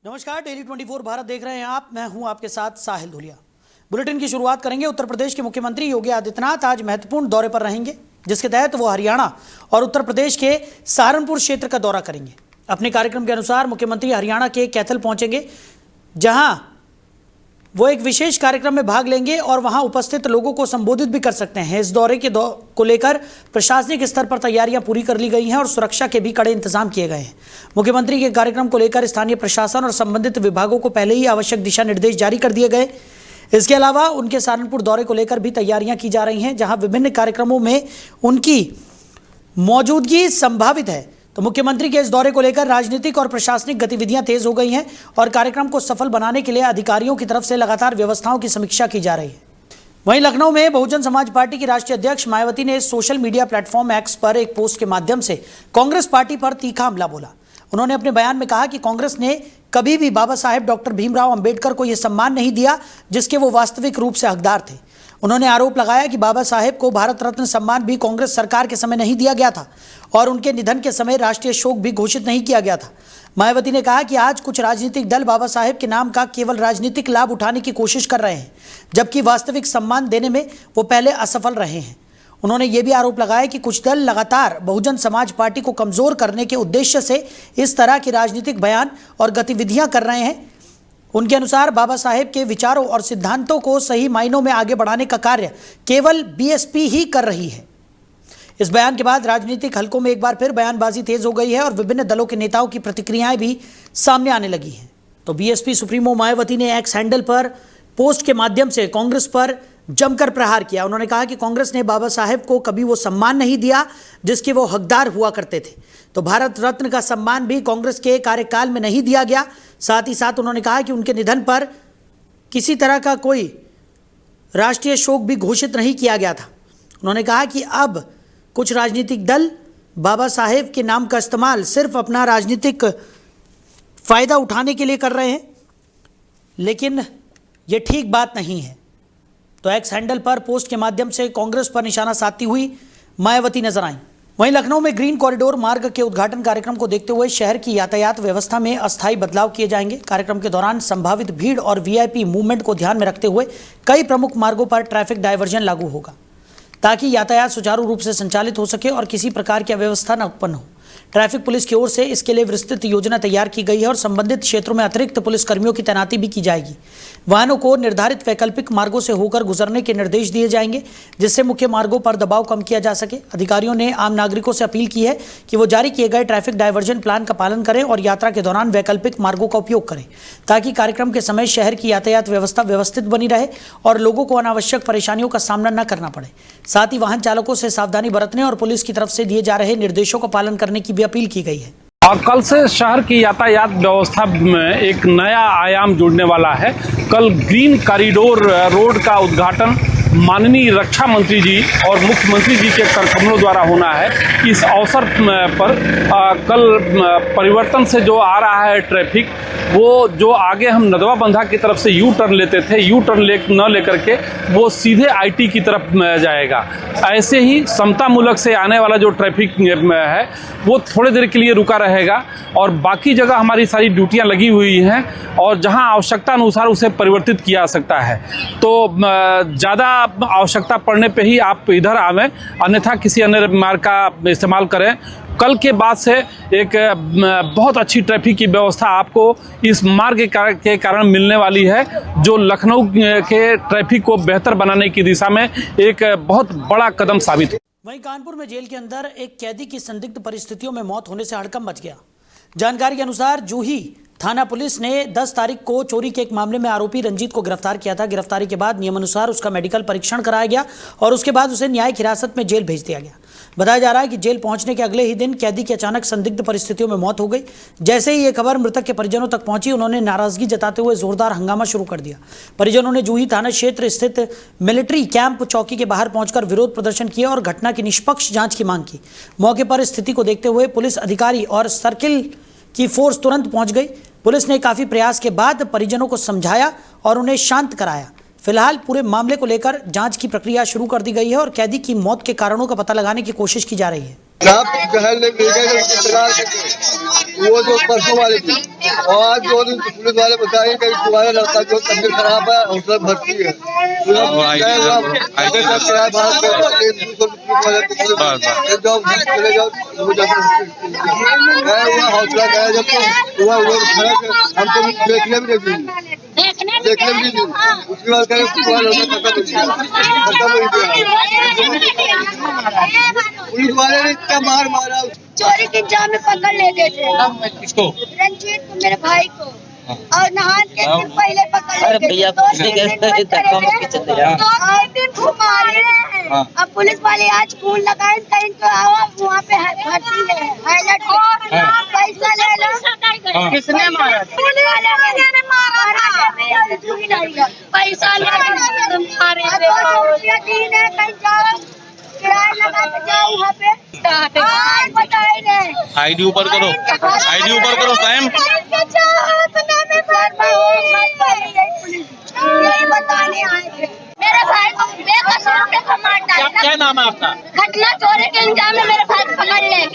नमस्कार, डेली 24 भारत देख रहे हैं आप। मैं हूं आपके साथ साहिल धुलिया। बुलेटिन की शुरुआत करेंगे। उत्तर प्रदेश के मुख्यमंत्री योगी आदित्यनाथ आज महत्वपूर्ण दौरे पर रहेंगे, जिसके तहत वो हरियाणा और उत्तर प्रदेश के सहारनपुर क्षेत्र का दौरा करेंगे। अपने कार्यक्रम के अनुसार मुख्यमंत्री हरियाणा के कैथल पहुंचेंगे, जहां वो एक विशेष कार्यक्रम में भाग लेंगे और वहां उपस्थित लोगों को संबोधित भी कर सकते हैं। इस दौरे को लेकर प्रशासनिक स्तर पर तैयारियां पूरी कर ली गई हैं और सुरक्षा के भी कड़े इंतजाम किए गए हैं। मुख्यमंत्री के कार्यक्रम को लेकर स्थानीय प्रशासन और संबंधित विभागों को पहले ही आवश्यक दिशा निर्देश जारी कर दिए गए। इसके अलावा उनके सहारनपुर दौरे को लेकर भी तैयारियां की जा रही हैं, जहां विभिन्न कार्यक्रमों में उनकी मौजूदगी संभावित है। तो मुख्यमंत्री के इस दौरे को लेकर राजनीतिक और प्रशासनिक गतिविधियां तेज हो गई हैं और कार्यक्रम को सफल बनाने के लिए अधिकारियों की तरफ से लगातार व्यवस्थाओं की समीक्षा की जा रही है। वहीं लखनऊ में बहुजन समाज पार्टी की राष्ट्रीय अध्यक्ष मायावती ने सोशल मीडिया प्लेटफॉर्म एक्स पर एक पोस्ट के माध्यम से कांग्रेस पार्टी पर तीखा हमला बोला। उन्होंने अपने बयान में कहा कि कांग्रेस ने कभी भी बाबा साहेब डॉक्टर भीमराव अंबेडकर को यह सम्मान नहीं दिया जिसके वो वास्तविक रूप से हकदार थे। उन्होंने आरोप लगाया कि बाबा साहेब को भारत रत्न सम्मान भी कांग्रेस सरकार के समय नहीं दिया गया था और उनके निधन के समय राष्ट्रीय शोक भी घोषित नहीं किया गया था। मायावती ने कहा कि आज कुछ राजनीतिक दल बाबा साहेब के नाम का केवल राजनीतिक लाभ उठाने की कोशिश कर रहे हैं, जबकि वास्तविक सम्मान देने में वो पहले असफल रहे हैं। उन्होंने ये भी आरोप लगाया कि कुछ दल लगातार बहुजन समाज पार्टी को कमजोर करने के उद्देश्य से इस तरह की राजनीतिक बयान और गतिविधियां कर रहे हैं। उनके अनुसार बाबा साहेब के विचारों और सिद्धांतों को सही मायनों में आगे बढ़ाने का कार्य केवल बीएसपी ही कर रही है। इस बयान के बाद राजनीतिक हलकों में एक बार फिर बयानबाजी तेज हो गई है और विभिन्न दलों के नेताओं की प्रतिक्रियाएं भी सामने आने लगी हैं। तो बीएसपी सुप्रीमो मायावती ने एक्स हैंडल पर पोस्ट के माध्यम से कांग्रेस पर जमकर प्रहार किया। उन्होंने कहा कि कांग्रेस ने बाबा साहेब को कभी वो सम्मान नहीं दिया जिसके वो हकदार हुआ करते थे। तो भारत रत्न का सम्मान भी कांग्रेस के कार्यकाल में नहीं दिया गया। साथ ही साथ उन्होंने कहा कि उनके निधन पर किसी तरह का कोई राष्ट्रीय शोक भी घोषित नहीं किया गया था। उन्होंने कहा कि अब कुछ राजनीतिक दल बाबा साहेब के नाम का इस्तेमाल सिर्फ अपना राजनीतिक फायदा उठाने के लिए कर रहे हैं, लेकिन ये ठीक बात नहीं है। तो एक्स हैंडल पर पोस्ट के माध्यम से कांग्रेस पर निशाना साधती हुई मायावती नजर आई। वहीं लखनऊ में ग्रीन कॉरिडोर मार्ग के उद्घाटन कार्यक्रम को देखते हुए शहर की यातायात व्यवस्था में अस्थायी बदलाव किए जाएंगे। कार्यक्रम के दौरान संभावित भीड़ और वीआईपी मूवमेंट को ध्यान में रखते हुए कई प्रमुख मार्गों पर ट्रैफिक डायवर्जन लागू होगा, ताकि यातायात सुचारू रूप से संचालित हो सके और किसी प्रकार की अव्यवस्था न उत्पन्न हो। ट्रैफिक पुलिस की ओर से इसके लिए विस्तृत योजना तैयार की गई है और संबंधित क्षेत्रों में अतिरिक्त पुलिस कर्मियों की तैनाती भी की जाएगी। वाहनों को निर्धारित वैकल्पिक मार्गों से होकर गुजरने के निर्देश दिए जाएंगे, जिससे मुख्य मार्गों पर दबाव कम किया जा सके। अधिकारियों ने आम नागरिकों से अपील की है कि वो जारी किए गए ट्रैफिक डायवर्जन प्लान का पालन करें और यात्रा के दौरान वैकल्पिक मार्गों का उपयोग करें, ताकि कार्यक्रम के समय शहर की यातायात व्यवस्था व्यवस्थित बनी रहे और लोगों को अनावश्यक परेशानियों का सामना न करना पड़े। साथ ही वाहन चालकों से सावधानी बरतने और पुलिस की तरफ से दिए जा रहे निर्देशों का पालन करने की भी अपील की गई है। और कल से शहर की यातायात व्यवस्था में एक नया आयाम जुड़ने वाला है। कल ग्रीन कॉरिडोर रोड का उद्घाटन माननीय रक्षा मंत्री जी और मुख्यमंत्री जी के कर कमलों द्वारा होना है। इस अवसर पर कल परिवर्तन से जो आ रहा है ट्रैफिक, वो जो आगे हम नदवा बंधा की तरफ से यू टर्न लेते थे, यू टर्न न लेकर के वो सीधे आईटी की तरफ जाएगा। ऐसे ही समतामूलक से आने वाला जो ट्रैफिक है वो थोड़ी देर के लिए रुका रहेगा और बाकी जगह हमारी सारी ड्यूटियां लगी हुई हैं और जहां आवश्यकता अनुसार उसे परिवर्तित किया जा सकता है। तो ज़्यादा आवश्यकता पड़ने पे ही आप इधर आवें, अन्यथा किसी अन्य मार्ग का इस्तेमाल करें। कल के बाद से एक बहुत अच्छी ट्रैफिक की व्यवस्था आपको इस मार्ग के कारण मिलने वाली है, जो लखनऊ के ट्रैफिक को बेहतर बनाने की दिशा में एक बहुत बड़ा कदम साबित हो। वहीं कानपुर में जेल के अंदर एक कैदी की संदिग्ध परिस्थितियों में मौत होने से हड़कंप मच गया। जानकारी के अनुसार जूही थाना पुलिस ने 10 तारीख को चोरी के एक मामले में आरोपी रंजीत को गिरफ्तार किया था। गिरफ्तारी के बाद नियमानुसार उसका मेडिकल परीक्षण कराया गया और उसके बाद उसे न्यायिक हिरासत में जेल भेज दिया गया। बताया जा रहा है कि जेल पहुंचने के अगले ही दिन कैदी की अचानक संदिग्ध परिस्थितियों में मौत हो गई। जैसे ही ये खबर मृतक के परिजनों तक पहुंची, उन्होंने नाराजगी जताते हुए जोरदार हंगामा शुरू कर दिया। परिजनों ने जूही थाना क्षेत्र स्थित मिलिट्री कैंप चौकी के बाहर पहुंचकर विरोध प्रदर्शन किया और घटना की निष्पक्ष जांच की मांग की। मौके पर स्थिति को देखते हुए पुलिस अधिकारी और सर्किल की फोर्स तुरंत पहुंच गई। पुलिस ने काफी प्रयास के बाद परिजनों को समझाया और उन्हें शांत कराया। फिलहाल पूरे मामले को लेकर जांच की प्रक्रिया शुरू कर दी गई है और कैदी की मौत के कारणों का पता लगाने की कोशिश की जा रही है। वो जो परसों वाले थे और आज 2 दिन पुलिस वाले बताए कि तुम्हारा लड़का जो तबीयत खराब है हौसला भर्ती है। हौसला गया जब हमको देखने भी नहीं उसके बाद पुलिस वाले ने इतना मारा। चोरी के इल्जाम में पकड़ ले गए थे। किसको? रंजीत को, मेरे भाई को। और नहान के दिन पहले पकड़ ले गए। 2 दिन घुमारे हैं। अब पुलिस वाले आज फोन लगाए इनको आओ वहाँ पे भर्ती है हाईलाइट पैसा ले लो। किसने मारा? पुलिस वाले ने मारा पैसा ले किराया लगा के जाओ वहाँ पे। आईडी ऊपर करो, आईडी ऊपर करो साहब। बताने आए थे मेरे भाई को बेकसूर के मार डाला। क्या नाम है आपका? घटना चोरी के इल्जाम में मेरे भाई को पकड़ ले गए।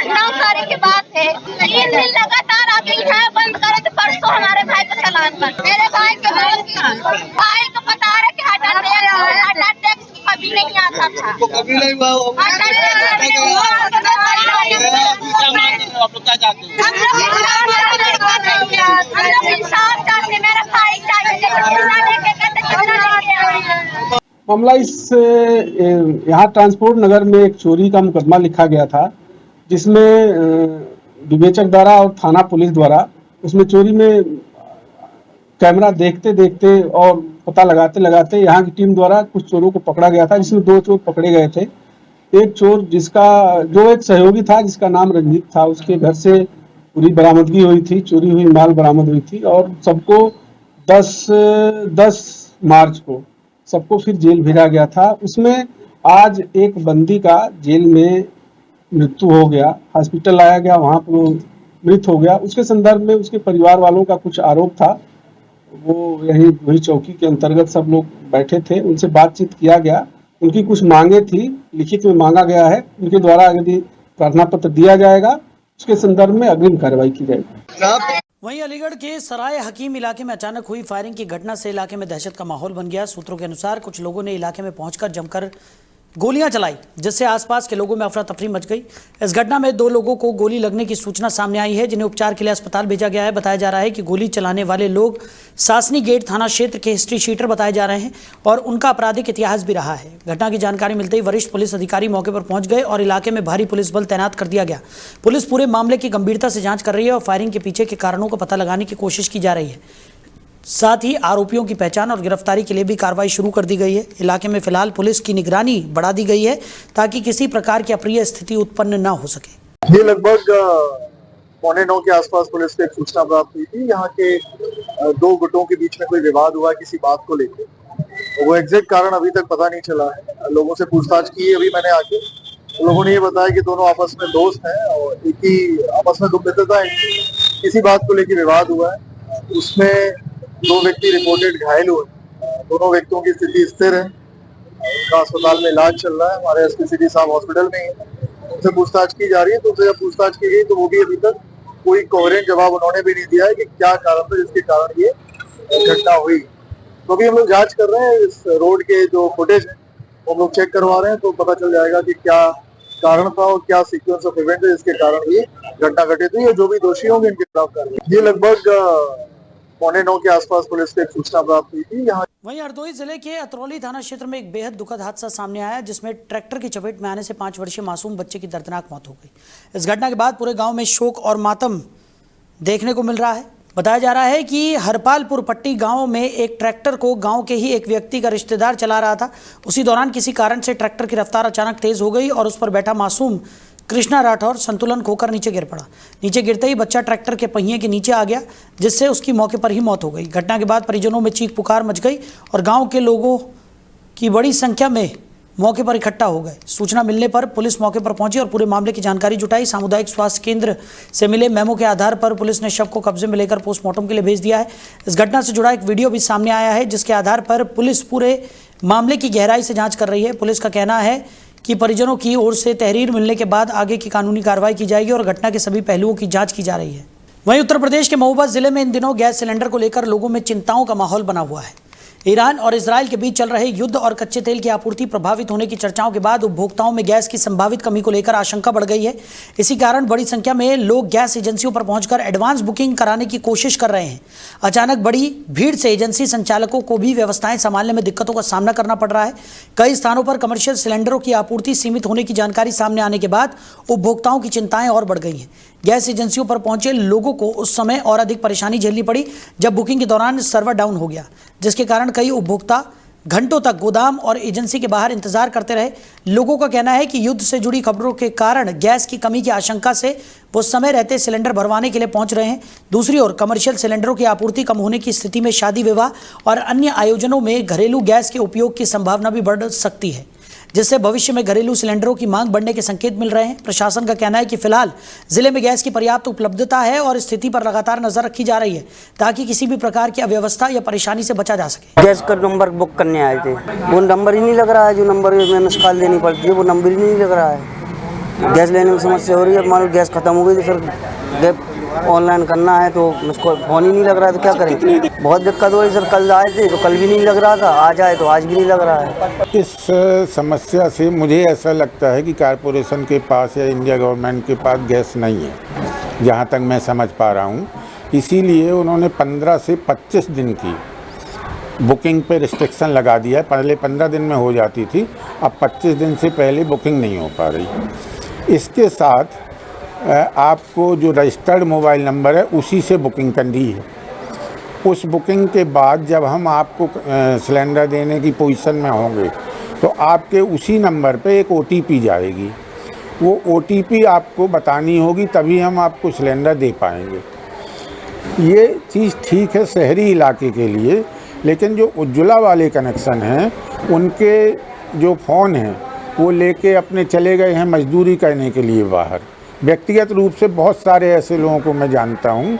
9 तारीख की बात है। 3 दिन लगातार आके उठाया बंद करे तो परसों हमारे भाई को चालान कर। मेरे भाई को बता रहे कि हटा टैक्स कभी नहीं आता था। कभी नहीं हुआ। आप लोग क्या चाहते हो? मामला इस यहाँ ट्रांसपोर्ट नगर में एक चोरी का मुकदमा लिखा गया था, जिसमें विवेचक द्वारा और थाना पुलिस द्वारा उसमें चोरी में कैमरा देखते देखते और पता लगाते लगाते यहाँ की टीम द्वारा कुछ चोरों को पकड़ा गया था, जिसमें 2 चोर पकड़े गए थे। एक चोर जो एक सहयोगी था जिसका नाम रंजीत था, उसके घर से पूरी बरामदगी हुई थी, चोरी हुई माल बरामद हुई थी और सबको 10 मार्च को सबको फिर जेल भेजा गया था। उसमें आज एक बंदी का जेल में मृत्यु हो गया, हॉस्पिटल लाया गया, वहाँ पर मृत हो गया। उसके संदर्भ में उसके परिवार वालों का कुछ आरोप था, वो यही वही चौकी के अंतर्गत सब लोग बैठे थे, उनसे बातचीत किया गया। उनकी कुछ मांगे थी, लिखित में मांगा गया है, उनके द्वारा यदि प्रार्थना पत्र दिया जाएगा उसके संदर्भ में अग्रिम कार्रवाई की जाएगी। वहीं अलीगढ़ के सराय हकीम इलाके में अचानक हुई फायरिंग की घटना से इलाके में दहशत का माहौल बन गया। सूत्रों के अनुसार कुछ लोगों ने इलाके में पहुंचकर जमकर गोलियां चलाई, जिससे आसपास के लोगों में अफरा तफरी मच गई। इस घटना में 2 लोगों को गोली लगने की सूचना सामने आई है, जिन्हें उपचार के लिए अस्पताल भेजा गया है। बताया जा रहा है कि गोली चलाने वाले लोग सासनी गेट थाना क्षेत्र के हिस्ट्री शीटर बताए जा रहे हैं और उनका आपराधिक इतिहास भी रहा है। घटना की जानकारी मिलते ही वरिष्ठ पुलिस अधिकारी मौके पर पहुंच गए और इलाके में भारी पुलिस बल तैनात कर दिया गया। पुलिस पूरे मामले की गंभीरता से जांच कर रही है और फायरिंग के पीछे के कारणों का पता लगाने की कोशिश की जा रही है। साथ ही आरोपियों की पहचान और गिरफ्तारी के लिए भी कार्रवाई शुरू कर दी गई है। इलाके में फिलहाल पुलिस की निगरानी बढ़ा दी गई है ताकि किसी प्रकार की अप्रिय स्थिति उत्पन्न न हो सके। ये लगभग 8:45 के आसपास पुलिस को एक सूचना प्राप्त हुई थी। यहाँ के 2 गुटों के बीच में कोई विवाद हुआ किसी बात को लेकर। वो एग्जैक्ट कारण अभी तक पता नहीं चला है। लोगों से पूछताछ की अभी मैंने आके, लोगों ने ये बताया कि दोनों आपस में दोस्त हैं और एक ही आपस में मित्रता है, किसी बात को लेकर विवाद हुआ है। उसमें 2 व्यक्ति रिपोर्टेड घायल हुए। दोनों व्यक्तियों की स्थिति स्थिर है, उनका अस्पताल में इलाज चल रहा है। हमारे एसपी सिटी साहब हॉस्पिटल में ही, उनसे पूछताछ की जा रही है। तो उनसे जब पूछताछ की गई तो वो भी अभी तक कोई कोहेरेंट जवाब उन्होंने भी नहीं दिया है कि क्या कारण था जिसके कारण ये घटना हुई। तो अभी हम लोग जांच कर रहे हैं, इस रोड के जो फुटेज है वो हम लोग चेक करवा रहे हैं, तो पता चल जाएगा कि क्या कारण था और क्या सीक्वेंस ऑफ इवेंट है जिसके कारण ये घटना घटित हुई है। जो भी दोषी होंगे इनके खिलाफ कार्रवाई। ये लगभग 8:45 के आसपास पुलिस को एक सूचना प्राप्त हुई थी। यहाँ वहीं हरदोई जिले के अतरौली थाना क्षेत्र में एक बेहद दुखद हादसा सामने आया, जिसमें ट्रैक्टर की चपेट में आने से 5 वर्षीय मासूम बच्चे की दर्दनाक मौत हो गई। इस घटना के बाद पूरे गांव में शोक और मातम देखने को मिल रहा है। बताया जा रहा है कि हरपालपुर पट्टी गांव में एक ट्रैक्टर को गांव के ही एक व्यक्ति का रिश्तेदार चला रहा था। उसी दौरान किसी कारण से ट्रैक्टर की रफ्तार अचानक तेज हो गई और उस पर बैठा मासूम कृष्णा राठौर संतुलन खोकर नीचे गिर पड़ा। नीचे गिरते ही बच्चा ट्रैक्टर के पहिए के नीचे आ गया, जिससे उसकी मौके पर ही मौत हो गई। घटना के बाद परिजनों में चीख पुकार मच गई और गांव के लोगों की बड़ी संख्या में मौके पर इकट्ठा हो गए। सूचना मिलने पर पुलिस मौके पर पहुंची और पूरे मामले की जानकारी जुटाई। सामुदायिक स्वास्थ्य केंद्र से मिले मेमो के आधार पर पुलिस ने शव को कब्जे में लेकर पोस्टमार्टम के लिए भेज दिया है। इस घटना से जुड़ा एक वीडियो भी सामने आया है, जिसके आधार पर पुलिस पूरे मामले की गहराई से जांच कर रही है। पुलिस का कहना है कि परिजनों की ओर से तहरीर मिलने के बाद आगे की कानूनी कार्रवाई की जाएगी और घटना के सभी पहलुओं की जांच की जा रही है। वहीं उत्तर प्रदेश के महोबा जिले में इन दिनों गैस सिलेंडर को लेकर लोगों में चिंताओं का माहौल बना हुआ है। ईरान और इजराइल के बीच चल रहे युद्ध और कच्चे तेल की आपूर्ति प्रभावित होने की चर्चाओं के बाद उपभोक्ताओं में गैस की संभावित कमी को लेकर आशंका बढ़ गई है। इसी कारण बड़ी संख्या में लोग गैस एजेंसियों पर पहुंचकर एडवांस बुकिंग कराने की कोशिश कर रहे हैं। अचानक बड़ी भीड़ से एजेंसी संचालकों को भी व्यवस्थाएं संभालने में दिक्कतों का सामना करना पड़ रहा है। कई स्थानों पर कमर्शियल सिलेंडरों की आपूर्ति सीमित होने की जानकारी सामने आने के बाद उपभोक्ताओं की चिंताएं और बढ़ गई हैं। गैस एजेंसियों पर पहुंचे लोगों को उस समय और अधिक परेशानी झेलनी पड़ी जब बुकिंग के दौरान सर्वर डाउन हो गया, जिसके कारण कई उपभोक्ता घंटों तक गोदाम और एजेंसी के बाहर इंतजार करते रहे। लोगों का कहना है कि युद्ध से जुड़ी खबरों के कारण गैस की कमी की आशंका से वो समय रहते सिलेंडर भरवाने के लिए पहुंच रहे हैं। दूसरी ओर कमर्शियल सिलेंडरों की आपूर्ति कम होने की स्थिति में शादी विवाह और अन्य आयोजनों में घरेलू गैस के उपयोग की संभावना भी बढ़ सकती है, जिससे भविष्य में घरेलू सिलेंडरों की मांग बढ़ने के संकेत मिल रहे हैं। प्रशासन का कहना है कि फिलहाल जिले में गैस की पर्याप्त उपलब्धता है और स्थिति पर लगातार नजर रखी जा रही है ताकि किसी भी प्रकार की अव्यवस्था या परेशानी से बचा जा सके। गैस का नंबर बुक करने आए थे, वो नंबर ही नहीं लग रहा है। जो नंबर में मिस कॉल देनी पड़ती है वो नंबर ही नहीं लग रहा है। गैस लेने में समस्या हो रही है। मान लो गैस खत्म हो गई तो फिर ऑनलाइन करना है तो मुझको फोन ही नहीं लग रहा है, तो क्या करें। बहुत दिक्कत हो रही सर। कल आए थे तो कल भी नहीं लग रहा था, आज आए तो आज भी नहीं लग रहा है। इस समस्या से मुझे ऐसा लगता है कि कॉरपोरेशन के पास या इंडिया गवर्नमेंट के पास गैस नहीं है, जहाँ तक मैं समझ पा रहा हूँ। इसीलिए उन्होंने 15 से 25 दिन की बुकिंग पे रिस्ट्रिक्शन लगा दिया है। पहले 15 दिन में हो जाती थी, अब 25 दिन से पहले बुकिंग नहीं हो पा रही। इसके साथ आपको जो रजिस्टर्ड मोबाइल नंबर है उसी से बुकिंग करनी है। उस बुकिंग के बाद जब हम आपको सिलेंडर देने की पोजीशन में होंगे तो आपके उसी नंबर पे एक OTP जाएगी। वो OTP आपको बतानी होगी, तभी हम आपको सिलेंडर दे पाएंगे। ये चीज़ ठीक है शहरी इलाके के लिए, लेकिन जो उज्ज्वला वाले कनेक्शन हैं उनके जो फ़ोन हैं वो लेके अपने चले गए हैं मजदूरी करने के लिए बाहर। व्यक्तिगत रूप से बहुत सारे ऐसे लोगों को मैं जानता हूं,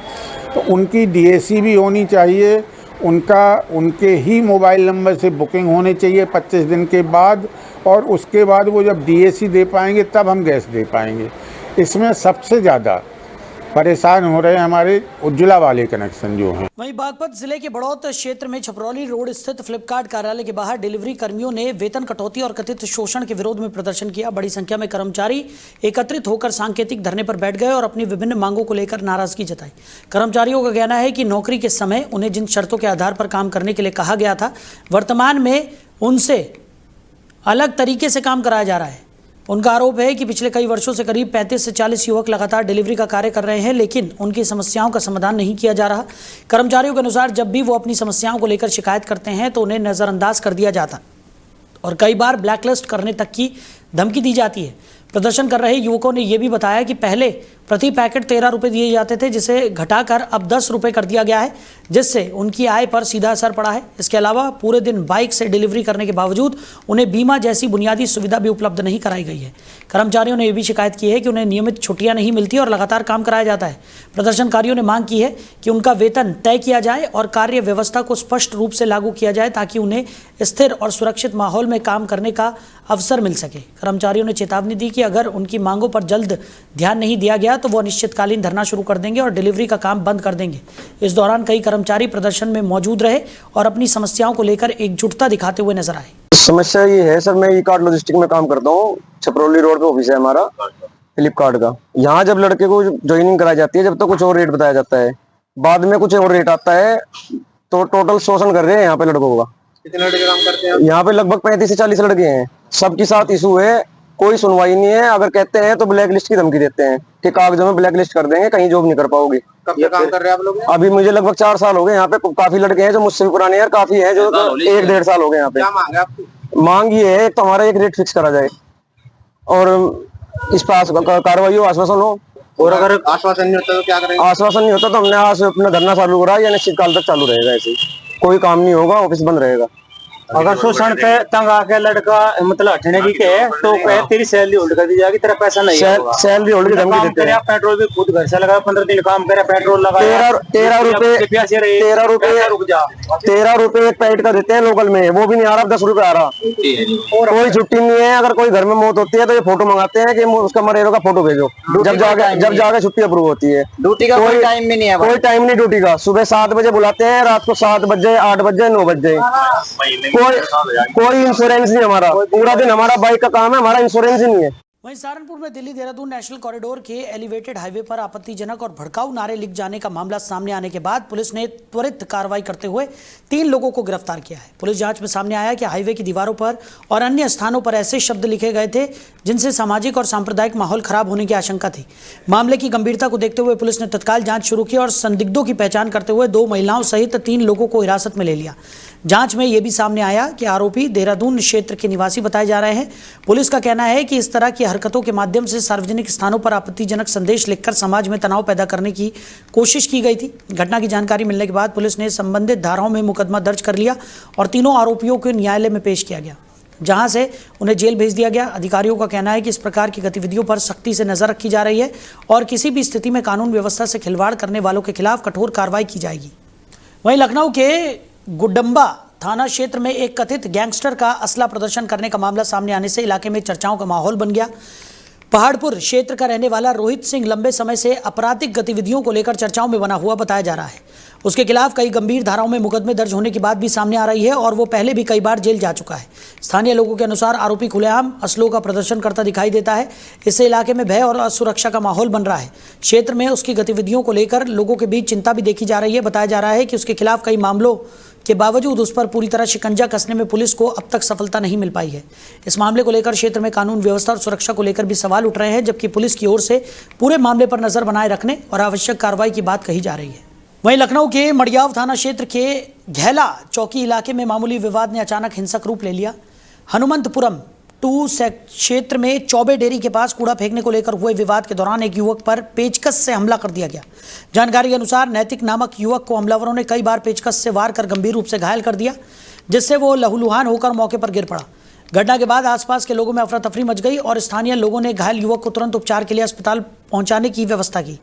तो उनकी DAC भी होनी चाहिए। उनके ही मोबाइल नंबर से बुकिंग होनी चाहिए 25 दिन के बाद, और उसके बाद वो जब DAC दे पाएंगे तब हम गैस दे पाएंगे। इसमें सबसे ज़्यादा परेशान हो रहे हैं हमारे उज्ज्वला वाले कनेक्शन जो हैं। वहीं बागपत जिले के बड़ौत क्षेत्र में छपरौली रोड स्थित फ्लिपकार्ट कार्यालय के बाहर डिलीवरी कर्मियों ने वेतन कटौती और कथित शोषण के विरोध में प्रदर्शन किया। बड़ी संख्या में कर्मचारी एकत्रित होकर सांकेतिक धरने पर बैठ गए और अपनी विभिन्न मांगों को लेकर नाराजगी जताई। कर्मचारियों का कहना है कि नौकरी के समय उन्हें जिन शर्तों के आधार पर काम करने के लिए कहा गया था, वर्तमान में उनसे अलग तरीके से काम कराया जा रहा है। उनका आरोप है कि पिछले कई वर्षों से करीब 35 से 40 युवक लगातार डिलीवरी का कार्य कर रहे हैं, लेकिन उनकी समस्याओं का समाधान नहीं किया जा रहा। कर्मचारियों के अनुसार जब भी वो अपनी समस्याओं को लेकर शिकायत करते हैं तो उन्हें नज़रअंदाज कर दिया जाता और कई बार ब्लैकलिस्ट करने तक की धमकी दी जाती है। प्रदर्शन कर रहे युवकों ने यह भी बताया कि पहले प्रति पैकेट 13 रुपये दिए जाते थे, जिसे घटाकर अब 10 रुपये कर दिया गया है, जिससे उनकी आय पर सीधा असर पड़ा है। इसके अलावा पूरे दिन बाइक से डिलीवरी करने के बावजूद उन्हें बीमा जैसी बुनियादी सुविधा भी उपलब्ध नहीं कराई गई है। कर्मचारियों ने यह भी शिकायत की है कि उन्हें नियमित छुट्टियां नहीं मिलती और लगातार काम कराया जाता है। प्रदर्शनकारियों ने मांग की है कि उनका वेतन तय किया जाए और कार्य व्यवस्था को स्पष्ट रूप से लागू किया जाए ताकि उन्हें स्थिर और सुरक्षित माहौल में काम करने का अवसर मिल सके। कर्मचारियों ने चेतावनी दी कि अगर उनकी मांगों पर जल्द ध्यान नहीं दिया गया तो वो अनिश्चितकालीन धरना शुरू कर देंगे और डिलीवरी का काम बंद कर देंगे। इस दौरान कई कर्मचारी प्रदर्शन में मौजूद रहे और अपनी समस्याओं को लेकर एकजुटता दिखाते हुए नजर आए। समस्या ये है सर, मैं ई-कार्ड लॉजिस्टिक में काम करता हूँ। छपरौली रोड पे ऑफिस है हमारा फ्लिपकार्ट का। यहाँ जब लड़के को ज्वाइनिंग कराई जाती है जब तक कुछ और रेट बताया जाता है, बाद में कुछ और रेट आता है, तो टोटल शोषण कर रहे हैं यहाँ पे लड़कों का। कितने लड़के काम करते हैं यहाँ पे? लगभग 35 से 40 लड़के हैं। सबके साथ इशू है, कोई सुनवाई नहीं है। अगर कहते हैं तो ब्लैक लिस्ट की धमकी देते हैं कि कागजों में ब्लैक लिस्ट कर देंगे, कहीं जॉब नहीं कर पाओगे। कब से काम कर रहे हैं आप लोग? अभी मुझे लगभग 4 साल हो गए यहाँ पे। काफी लड़के हैं जो मुझसे भी पुराने हैं, काफी है जो 1-1.5 साल हो गए यहाँ पे। क्या मांग है आपकी? मांग ये है तो हमारा एक रेट फिक्स करा जाए और इस पर कार्रवाई हो, आश्वासन हो। और अगर आश्वासन नहीं होता तो क्या करेंगे? आश्वासन नहीं होता तो हमने आज अपना धरना चालू करा या निश्चित काल तक चालू रहेगा। ऐसे कोई काम नहीं होगा, ऑफिस बंद रहेगा। अगर शोषण पे तंग आके लड़का मतलब हटने की कहे तो कहे तेरी सैलरी होल्ड कर दी जाएगी, तेरा पैसा नहीं आएगा। सैलरी होल्ड की धमकी देते हैं। पेट्रोल भी खुद घर से लगा, 15 दिन काम करे, पेट्रोल लगा 13 रुपए एक पैकेट का देते हैं लोकल में, वो भी नहीं आ रहा, 10 रुपए आ रहा। कोई छुट्टी नहीं है। अगर कोई घर में मौत होती है तो ये फोटो मंगाते हैं कि उसका मरेगा का फोटो भेजो, जब जाके छुट्टी अप्रूव होती है। ड्यूटी का कोई टाइम भी नहीं है, कोई टाइम नहीं ड्यूटी का। सुबह 7 बजे बुलाते हैं, रात को 7 बजे, 8 बजे, 9 बजे। कोई इंश्योरेंस नहीं हमारा, पूरा दिन हमारा बाइक का काम है, हमारा इंश्योरेंस ही नहीं है। वहीं सहारनपुर में दिल्ली देहरादून नेशनल कॉरिडोर के एलिवेटेड हाईवे पर आपत्तिजनक और भड़काऊ नारे लिख जाने का मामला सामने आने के बाद पुलिस ने त्वरित कार्रवाई करते हुए 3 लोगों को गिरफ्तार किया है। पुलिस जांच में सामने आया कि हाईवे की दीवारों पर और अन्य स्थानों पर ऐसे शब्द लिखे गए थे जिनसे सामाजिक और सांप्रदायिक माहौल खराब होने की आशंका थी। मामले की गंभीरता को देखते हुए पुलिस ने तत्काल जांच शुरू की और संदिग्धों की पहचान करते हुए 2 महिलाओं सहित 3 लोगों को हिरासत में ले लिया। जांच में यह भी सामने आया कि आरोपी देहरादून क्षेत्र के निवासी बताए जा रहे हैं। पुलिस का कहना है कि इस तरह की हरकतों के माध्यम से सार्वजनिक स्थानों पर आपत्तिजनक संदेश लिखकर समाज में तनाव पैदा करने की कोशिश की गई थी। घटना की जानकारी मिलने के बाद पुलिस ने संबंधित धाराओं में मुकदमा दर्ज कर लिया और तीनों आरोपियों को न्यायालय में पेश किया गया, जहां से उन्हें जेल भेज दिया गया। अधिकारियों का कहना है कि इस प्रकार की गतिविधियों पर सख्ती से नजर रखी जा रही है और किसी भी स्थिति में कानून व्यवस्था से खिलवाड़ करने वालों के खिलाफ कठोर कार्रवाई की जाएगी। वहीं लखनऊ के गुडम्बा थाना क्षेत्र में एक कथित गैंगस्टर का असला प्रदर्शन करने का मामला सामने आने से इलाके में चर्चाओं का माहौल बन गया। पहाड़पुर क्षेत्र का रहने वाला रोहित सिंह लंबे समय से आपराधिक गतिविधियों को लेकर चर्चाओं में बना हुआ बताया जा रहा है। उसके खिलाफ कई गंभीर धाराओं में मुकदमे दर्ज होने की बात भी सामने आ रही है और वो पहले भी कई बार जेल जा चुका है। स्थानीय लोगों के अनुसार आरोपी खुलेआम असलों का प्रदर्शन करता दिखाई देता है। इससे इलाके में भय और असुरक्षा का माहौल बन रहा है। क्षेत्र में उसकी गतिविधियों को लेकर लोगों के बीच चिंता भी देखी जा रही है। बताया जा रहा है कि उसके खिलाफ कई मामलों के बावजूद उस पर पूरी तरह शिकंजा कसने में पुलिस को अब तक सफलता नहीं मिल पाई है। इस मामले को लेकर क्षेत्र में कानून व्यवस्था और सुरक्षा को लेकर भी सवाल उठ रहे हैं, जबकि पुलिस की ओर से पूरे मामले पर नजर बनाए रखने और आवश्यक कार्रवाई की बात कही जा रही है। वहीं लखनऊ के मड़ियाव थाना क्षेत्र के घेला चौकी इलाके में मामूली विवाद ने अचानक हिंसक रूप ले लिया। हनुमंतपुरम 2 क्षेत्र में चौबे डेयरी के पास कूड़ा फेंकने को लेकर हुए विवाद के दौरान एक युवक पर पेचकस से हमला कर दिया गया। जानकारी के अनुसार नैतिक नामक युवक को हमलावरों ने कई बार पेचकस से वार कर गंभीर रूप से घायल कर दिया, जिससे वो लहूलुहान होकर मौके पर गिर पड़ा। घटना के बाद आसपास के लोगों में अफरा तफरी मच गई और स्थानीय लोगों ने घायल युवक को तुरंत उपचार के लिए अस्पताल पहुंचाने की व्यवस्था की।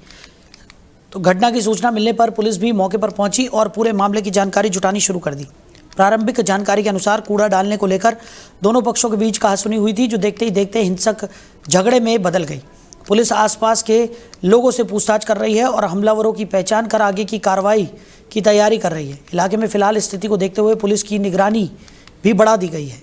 तो घटना की सूचना मिलने पर पुलिस भी मौके पर पहुंची और पूरे मामले की जानकारी जुटानी शुरू कर दी। प्रारंभिक जानकारी के अनुसार कूड़ा डालने को लेकर दोनों पक्षों के बीच कहासुनी हुई थी, जो देखते ही देखते हिंसक झगड़े में बदल गई। पुलिस आसपास के लोगों से पूछताछ कर रही है और हमलावरों की पहचान कर आगे की कार्रवाई की तैयारी कर रही है। इलाके में फिलहाल स्थिति को देखते हुए पुलिस की निगरानी भी बढ़ा दी गई है।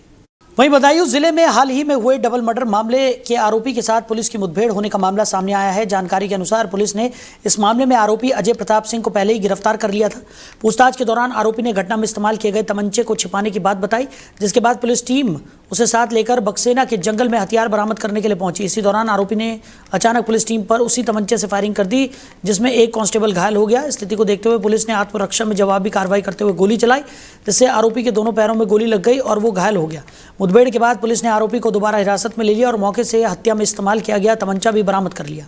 वहीं बदायूं जिले में हाल ही में हुए डबल मर्डर मामले के आरोपी के साथ पुलिस की मुठभेड़ होने का मामला सामने आया है। जानकारी के अनुसार पुलिस ने इस मामले में आरोपी अजय प्रताप सिंह को पहले ही गिरफ्तार कर लिया था। पूछताछ के दौरान आरोपी ने घटना में इस्तेमाल किए गए तमंचे को छिपाने की बात बताई, जिसके बाद पुलिस टीम उसे साथ लेकर बक्सेना के जंगल में हथियार बरामद करने के लिए पहुंची। इसी दौरान आरोपी ने अचानक पुलिस टीम पर उसी तमंचे से फायरिंग कर दी, जिसमें एक कांस्टेबल घायल हो गया। स्थिति को देखते हुए पुलिस ने आत्मरक्षा में जवाबी कार्रवाई करते हुए गोली चलाई, जिससे आरोपी के दोनों पैरों में गोली लग गई और वो घायल हो गया। मुठभेड़ के बाद पुलिस ने आरोपी को दोबारा हिरासत में ले लिया और मौके से हत्या में इस्तेमाल किया गया तमंचा भी बरामद कर लिया।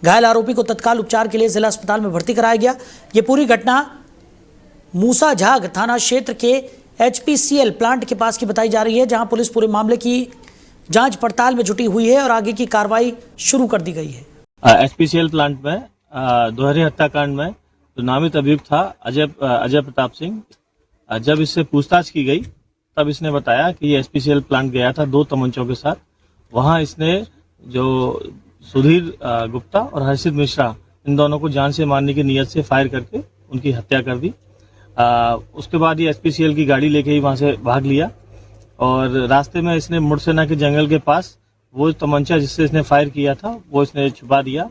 घायल आरोपी को तत्काल उपचार के लिए जिला अस्पताल में भर्ती कराया गया। ये पूरी घटना मूसा झाग थाना क्षेत्र के HPCL प्लांट के पास की बताई जा रही है, जहां पुलिस पूरे मामले की जांच पड़ताल में जुटी हुई है और आगे की कार्रवाई शुरू कर दी गई है। HPCL प्लांट में दोहरे हत्याकांड में जो नामित अभियुक्त था अजय प्रताप सिंह, जब इससे पूछताछ की गई तब इसने बताया कि ये HPCL प्लांट गया था 2 तमंचों के साथ। वहां इसने जो सुधीर गुप्ता और हर्षित मिश्रा, इन दोनों को जान से मारने की नीयत से फायर करके उनकी हत्या कर दी। उसके बाद ये HPCL की गाड़ी लेके ही वहां से भाग लिया और रास्ते में इसने मुड़सेना के जंगल के पास वो तमंचा जिससे इसने फायर किया था वो इसने छुपा दिया।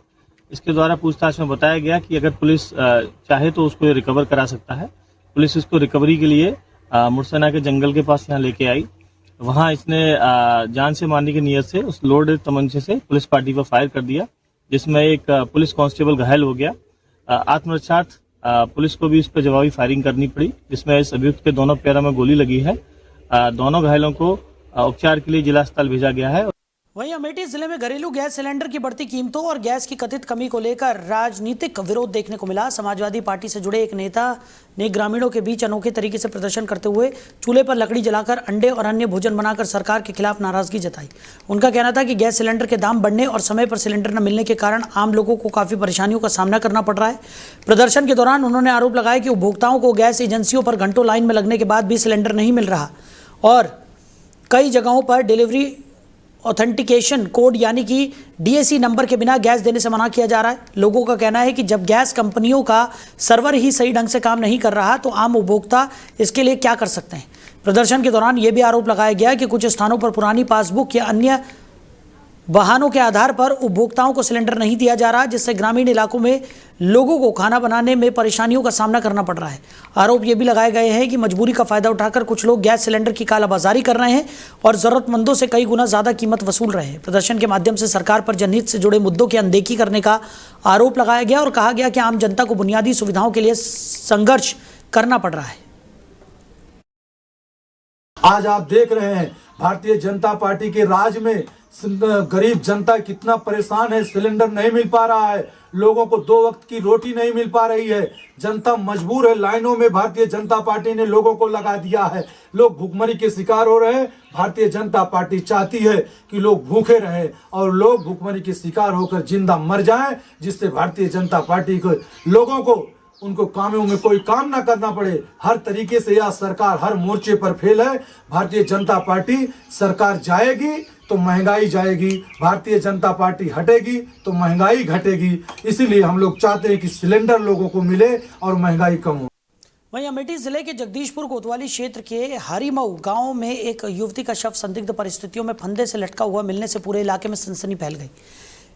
इसके द्वारा पूछताछ में बताया गया कि अगर पुलिस चाहे तो उसको रिकवर करा सकता है। पुलिस इसको रिकवरी के लिए मुड़सेना के जंगल के पास यहाँ लेके आई। वहाँ इसने जान से मारने की नीयत से उस लोडेड तमंचे से पुलिस पार्टी पर फायर कर दिया, जिसमें एक पुलिस कांस्टेबल घायल हो गया। आत्मरक्षार्थ पुलिस को भी इस पर जवाबी फायरिंग करनी पड़ी, जिसमें इस अभियुक्त के दोनों पैरों में गोली लगी है। दोनों घायलों को उपचार के लिए जिला अस्पताल भेजा गया है। वहीं अमेठी जिले में घरेलू गैस सिलेंडर की बढ़ती कीमतों और गैस की कथित कमी को लेकर राजनीतिक विरोध देखने को मिला। समाजवादी पार्टी से जुड़े एक नेता ने ग्रामीणों के बीच अनोखे तरीके से प्रदर्शन करते हुए चूल्हे पर लकड़ी जलाकर अंडे और अन्य भोजन बनाकर सरकार के खिलाफ नाराजगी जताई। उनका कहना था कि गैस सिलेंडर के दाम बढ़ने और समय पर सिलेंडर न मिलने के कारण आम लोगों को काफ़ी परेशानियों का सामना करना पड़ रहा है। प्रदर्शन के दौरान उन्होंने आरोप लगाया कि उपभोक्ताओं को गैस एजेंसियों पर घंटों लाइन में लगने के बाद भी सिलेंडर नहीं मिल रहा और कई जगहों पर डिलीवरी ऑथेंटिकेशन कोड यानी कि डीएसी नंबर के बिना गैस देने से मना किया जा रहा है। लोगों का कहना है कि जब गैस कंपनियों का सर्वर ही सही ढंग से काम नहीं कर रहा तो आम उपभोक्ता इसके लिए क्या कर सकते हैं। प्रदर्शन के दौरान यह भी आरोप लगाया गया कि कुछ स्थानों पर पुरानी पासबुक या अन्य वाहनों के आधार पर उपभोक्ताओं को सिलेंडर नहीं दिया जा रहा, जिससे ग्रामीण इलाकों में लोगों को खाना बनाने में परेशानियों का सामना करना पड़ रहा है। आरोप ये भी लगाए गए हैं कि मजबूरी का फायदा उठाकर कुछ लोग गैस सिलेंडर की कालाबाजारी कर रहे हैं और जरूरतमंदों से कई गुना ज्यादा कीमत वसूल रहे हैं। प्रदर्शन के माध्यम से सरकार पर जनहित से जुड़े मुद्दों की अनदेखी करने का आरोप लगाया गया और कहा गया कि आम जनता को बुनियादी सुविधाओं के लिए संघर्ष करना पड़ रहा है। आज आप देख रहे हैं भारतीय जनता पार्टी के राज में गरीब जनता कितना परेशान है। सिलेंडर नहीं मिल पा रहा है, लोगों को 2 वक्त की रोटी नहीं मिल पा रही है, जनता मजबूर है। लाइनों में भारतीय जनता पार्टी ने लोगों को लगा दिया है, लोग भूखमरी के शिकार हो रहे हैं। भारतीय जनता पार्टी चाहती है कि लोग भूखे रहें और लोग भूखमरी के शिकार होकर जिंदा मर जाएं, जिससे भारतीय जनता पार्टी को लोगों को उनको कामों में कोई काम ना करना पड़े। हर तरीके से यह सरकार हर मोर्चे पर फेल है। भारतीय जनता पार्टी सरकार जाएगी तो महंगाई जाएगी, भारतीय जनता पार्टी हटेगी तो महंगाई घटेगी। इसीलिए हम लोग चाहते हैं कि सिलेंडर लोगों को मिले और महंगाई कम हो। वहीं अमेठी जिले के जगदीशपुर कोतवाली क्षेत्र के हरिमऊ गांव में एक युवती का शव संदिग्ध परिस्थितियों में फंदे से लटका हुआ मिलने से पूरे इलाके में सनसनी फैल गई।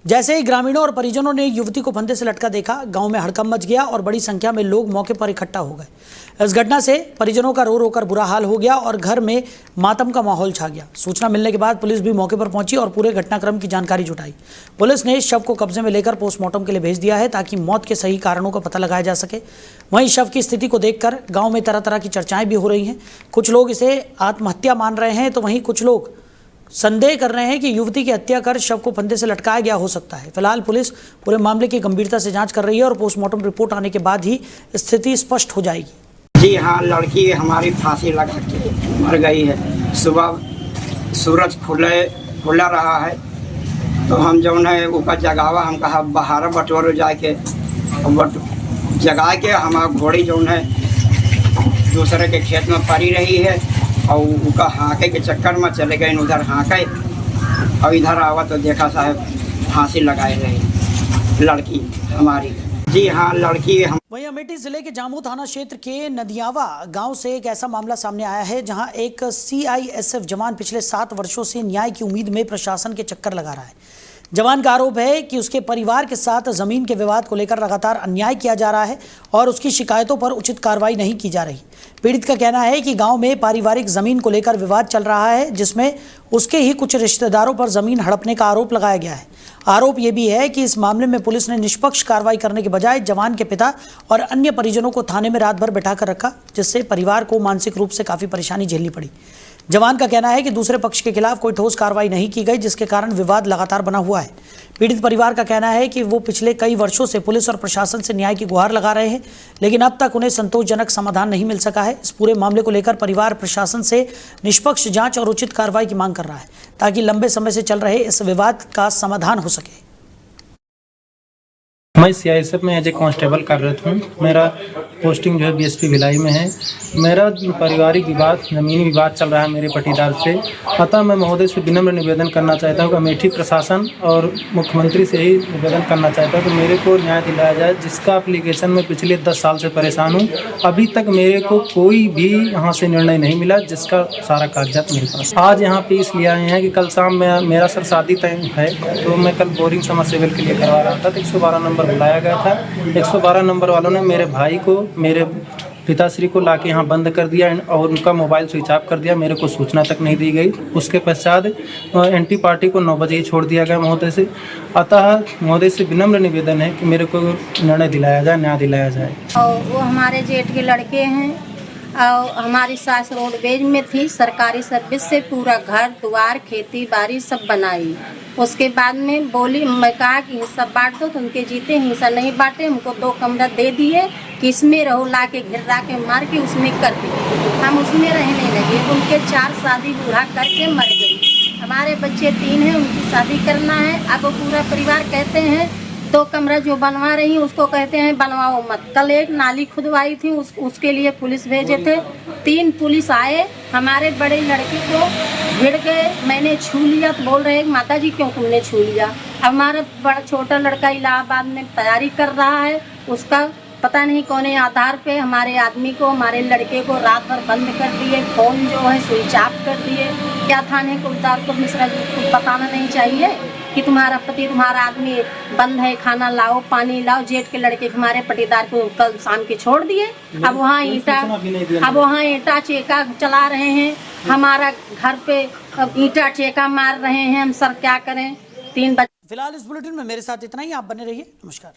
जैसे ही ग्रामीणों और परिजनों ने युवती को फंदे से लटका देखा, गांव में हड़कंप मच गया और बड़ी संख्या में लोग मौके पर इकट्ठा हो गए। इस घटना से परिजनों का रो रो कर बुरा हाल हो गया और घर में मातम का माहौल छा गया। सूचना मिलने के बाद पुलिस भी मौके पर पहुंची और पूरे घटनाक्रम की जानकारी जुटाई। पुलिस ने शव को कब्जे में लेकर पोस्टमार्टम के लिए भेज दिया है ताकि मौत के सही कारणों का पता लगाया जा सके। वहीं शव की स्थिति को देखकर गाँव में तरह तरह की चर्चाएं भी हो रही हैं। कुछ लोग इसे आत्महत्या मान रहे हैं तो वहीं कुछ लोग संदेह कर रहे हैं कि युवती की हत्या कर शव को फंदे से लटकाया गया हो सकता है। फिलहाल पुलिस पूरे मामले की गंभीरता से जांच कर रही है और पोस्टमार्टम रिपोर्ट आने के बाद ही स्थिति स्पष्ट हो जाएगी। जी हाँ, लड़की हमारी फांसी लगा के मर गई है। सुबह सूरज खुला रहा है तो हम जो है ऊपर जगावा, हम कहा बाहर बटोर जाके जगा के हमारा घोड़ी जो है दूसरे के खेत में पड़ी रही है और उनका हाँके के चक्कर में चले गए, उधर हाँके और इधर आवा तो देखा साहब फांसी लगाए रहे लड़की हमारी। जी हाँ, लड़की हम। वहीं अमेठी जिले के जामू थाना क्षेत्र के नदियावा गांव से एक ऐसा मामला सामने आया है जहां एक CISF जवान पिछले 7 वर्षों से न्याय की उम्मीद में प्रशासन के चक्कर लगा रहा है। जवान का आरोप है कि उसके परिवार के साथ जमीन के विवाद को लेकर लगातार अन्याय किया जा रहा है और उसकी शिकायतों पर उचित कार्रवाई नहीं की जा रही। पीड़ित का कहना है कि गांव में पारिवारिक जमीन को लेकर विवाद चल रहा है, जिसमें उसके ही कुछ रिश्तेदारों पर जमीन हड़पने का आरोप लगाया गया है। आरोप यह भी है कि इस मामले में पुलिस ने निष्पक्ष कार्रवाई करने के बजाय जवान के पिता और अन्य परिजनों को थाने में रात भर बैठाकर रखा, जिससे परिवार को मानसिक रूप से काफी परेशानी झेलनी पड़ी। जवान का कहना है कि दूसरे पक्ष के खिलाफ कोई ठोस कार्रवाई नहीं की गई, जिसके कारण विवाद लगातार बना हुआ है। पीड़ित परिवार का कहना है कि वो पिछले कई वर्षों से पुलिस और प्रशासन से न्याय की गुहार लगा रहे हैं, लेकिन अब तक उन्हें संतोषजनक समाधान नहीं मिल सका है। इस पूरे मामले को लेकर परिवार प्रशासन से निष्पक्ष जांच और उचित कार्रवाई की मांग कर रहा है ताकि लंबे समय से चल रहे इस विवाद का समाधान हो सके। मैं CISF में एज ए कांस्टेबल कार्यरत हूँ। मेरा पोस्टिंग जो है BSP भिलाई में है। मेरा पारिवारिक विवाद, ज़मीनी विवाद चल रहा है मेरे पटीदार से। अतः मैं महोदय से विनम्र निवेदन करना चाहता हूँ कि अमेठी प्रशासन और मुख्यमंत्री से ही निवेदन करना चाहता हूँ कि मेरे को न्याय दिलाया जाए, जिसका एप्लीकेशन में पिछले 10 साल से परेशान हूँ। अभी तक मेरे को कोई भी यहाँ से निर्णय नहीं मिला, जिसका सारा कागजात मेरे पास। आज यहाँ पे इसलिए आए हैं कि कल शाम में मेरा सर शादी तय है, तो मैं कल बोरिंग समरसेबल के लिए करवा रहा था तो 112 नंबर बुलाया गया था। 112 नंबर वालों ने मेरे भाई को, मेरे पिताश्री को लाके यहाँ बंद कर दिया और उनका मोबाइल स्विच ऑफ कर दिया। मेरे को सूचना तक नहीं दी गई। उसके पश्चात एंटी पार्टी को 9 बजे ही छोड़ दिया गया महोदय से। अतः महोदय से विनम्र निवेदन है कि मेरे को निर्णय दिलाया जाए, न्याय दिलाया जाए। और वो हमारे जेठ के लड़के हैं और हमारी सास रोडवेज में थी, सरकारी सर्विस से पूरा घर द्वार खेती बाड़ी सब बनाई। उसके बाद में बोली, मैं कहा कि हिस्सा बांट दो, तो उनके जीते हिस्सा नहीं बांटे, हमको 2 कमरा दे दिए कि इसमें रहो, ला के घिरा के मार के उसमें कर दिए। हम उसमें रहने लगे। उनके 4 शादी बूढ़ा करके मर गई। हमारे बच्चे 3 हैं, उनकी शादी करना है। अब पूरा परिवार कहते हैं 2 कमरा जो बनवा रही हैं उसको कहते हैं बनवाओ मत। कल एक नाली खुदवाई थी, उसके लिए पुलिस भेजे थे। 3 पुलिस आए, हमारे बड़े लड़के को भिड़ गए। मैंने छू लिया तो बोल रहे माता जी क्यों तुमने छू लिया। अब हमारा बड़ा छोटा लड़का इलाहाबाद में तैयारी कर रहा है, उसका पता नहीं कौन आधार पे हमारे आदमी को, हमारे लड़के को रात भर बंद कर दिए। फ़ोन जो है स्विच ऑफ कर दिए। क्या थाने कुलदार को मिश्रा जी को बताना नहीं चाहिए कि तुम्हारा पति, तुम्हारा आदमी बंद है, खाना लाओ, पानी लाओ। जेठ के लड़के हमारे पटीदार को कल शाम के छोड़ दिए। अब वहाँ ईंटा चेका चला रहे हैं, हमारा घर पे अब ईंटा चेका मार रहे हैं। हम सर क्या करें। 3 बच्चे। फिलहाल इस बुलेटिन में मेरे साथ इतना ही। आप बने रहिए। नमस्कार।